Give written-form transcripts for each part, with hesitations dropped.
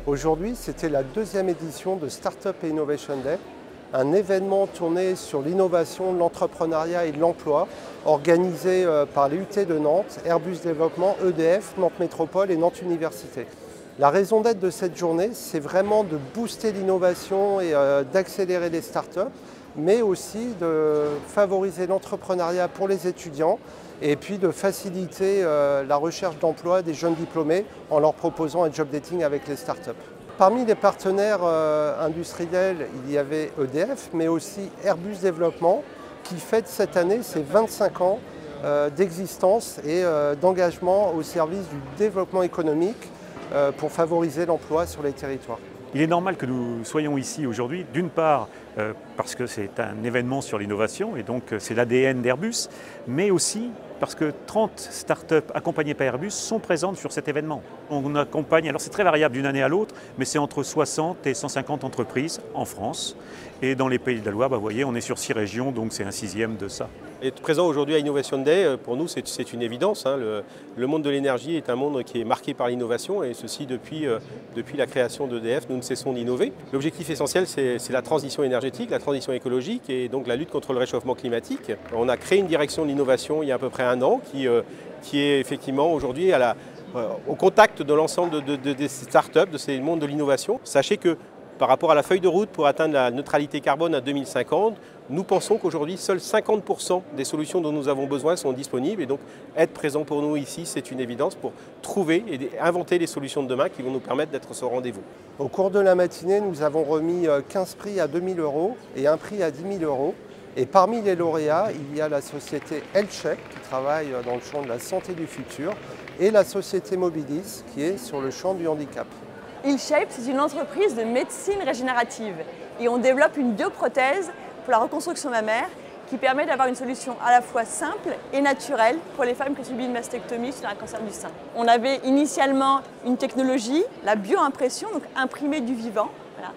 Aujourd'hui, c'était la deuxième édition de Startup et Innovation Day, un événement tourné sur l'innovation, l'entrepreneuriat et l'emploi, organisé par les UT de Nantes, Airbus Développement, EDF, Nantes Métropole et Nantes Université. La raison d'être de cette journée, c'est vraiment de booster l'innovation et d'accélérer les startups, mais aussi de favoriser l'entrepreneuriat pour les étudiants et puis de faciliter la recherche d'emploi des jeunes diplômés en leur proposant un job dating avec les startups. Parmi les partenaires industriels, il y avait EDF, mais aussi Airbus Développement, qui fête cette année ses 25 ans d'existence et d'engagement au service du développement économique pour favoriser l'emploi sur les territoires. Il est normal que nous soyons ici aujourd'hui, d'une part parce que c'est un événement sur l'innovation et donc c'est l'ADN d'Airbus, mais aussi parce que 30 startups accompagnées par Airbus sont présentes sur cet événement. On accompagne, alors c'est très variable d'une année à l'autre, mais c'est entre 60 et 150 entreprises en France. Et dans les Pays de la Loire, vous voyez, on est sur 6 régions, donc c'est un sixième de ça. Être présent aujourd'hui à Innovation Day, pour nous, c'est une évidence. Le monde de l'énergie est un monde qui est marqué par l'innovation et ceci depuis la création d'EDF, nous ne cessons d'innover. L'objectif essentiel, c'est la transition énergétique, la transition écologique et donc la lutte contre le réchauffement climatique. On a créé une direction de l'innovation il y a à peu près 1 an qui est effectivement aujourd'hui au contact de l'ensemble des startups, de ces mondes de l'innovation. Sachez que par rapport à la feuille de route pour atteindre la neutralité carbone à 2050, nous pensons qu'aujourd'hui, seuls 50% des solutions dont nous avons besoin sont disponibles. Et donc, être présent pour nous ici, c'est une évidence pour trouver et inventer les solutions de demain qui vont nous permettre d'être au rendez-vous. Au cours de la matinée, nous avons remis 15 prix à 2 000 € et un prix à 10 000 €. Et parmi les lauréats, il y a la société HealthCheck qui travaille dans le champ de la santé du futur et la société Mobilis qui est sur le champ du handicap. HealthShape, c'est une entreprise de médecine régénérative et on développe une bioprothèse pour la reconstruction mammaire qui permet d'avoir une solution à la fois simple et naturelle pour les femmes qui subissent une mastectomie sur un cancer du sein. On avait initialement une technologie, la bioimpression, donc imprimer du vivant. Voilà.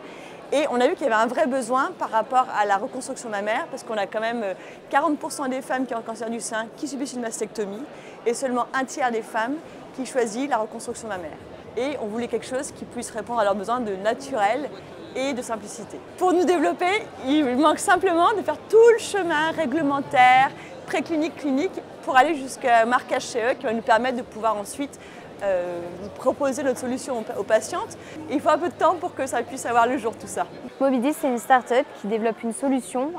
Et on a vu qu'il y avait un vrai besoin par rapport à la reconstruction mammaire parce qu'on a quand même 40% des femmes qui ont un cancer du sein qui subissent une mastectomie et seulement un tiers des femmes qui choisissent la reconstruction mammaire. Et on voulait quelque chose qui puisse répondre à leurs besoins de naturel et de simplicité. Pour nous développer, il manque simplement de faire tout le chemin réglementaire, préclinique, clinique, pour aller jusqu'à un marquage CE qui va nous permettre de pouvoir ensuite proposer notre solution aux patientes. Il faut un peu de temps pour que ça puisse avoir le jour tout ça. Mobilis, c'est une start-up qui développe une solution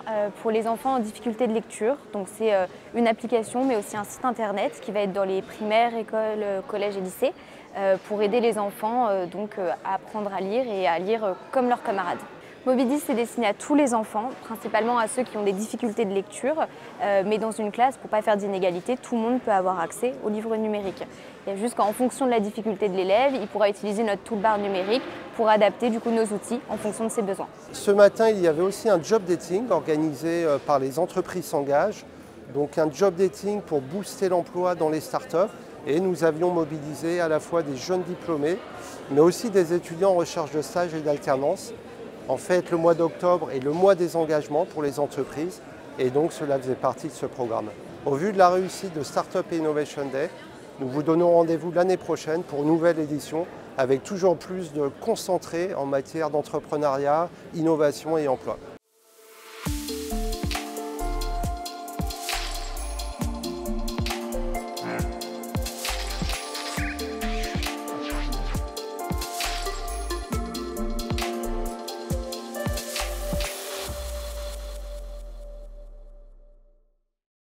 pour les enfants en difficulté de lecture. Donc c'est une application mais aussi un site internet qui va être dans les primaires, écoles, collèges et lycées pour aider les enfants à apprendre à lire et à lire comme leurs camarades. Mobilis est destiné à tous les enfants, principalement à ceux qui ont des difficultés de lecture, mais dans une classe, pour ne pas faire d'inégalité, tout le monde peut avoir accès aux livres numériques. Il y a juste qu'en fonction de la difficulté de l'élève, il pourra utiliser notre toolbar numérique pour adapter du coup nos outils en fonction de ses besoins. Ce matin, il y avait aussi un job dating organisé par les entreprises s'engagent, donc un job dating pour booster l'emploi dans les startups. Et nous avions mobilisé à la fois des jeunes diplômés, mais aussi des étudiants en recherche de stage et d'alternance. En fait, le mois d'octobre est le mois des engagements pour les entreprises et donc cela faisait partie de ce programme. Au vu de la réussite de Startup et Innovation Day, nous vous donnons rendez-vous l'année prochaine pour une nouvelle édition avec toujours plus de concentré en matière d'entrepreneuriat, innovation et emploi.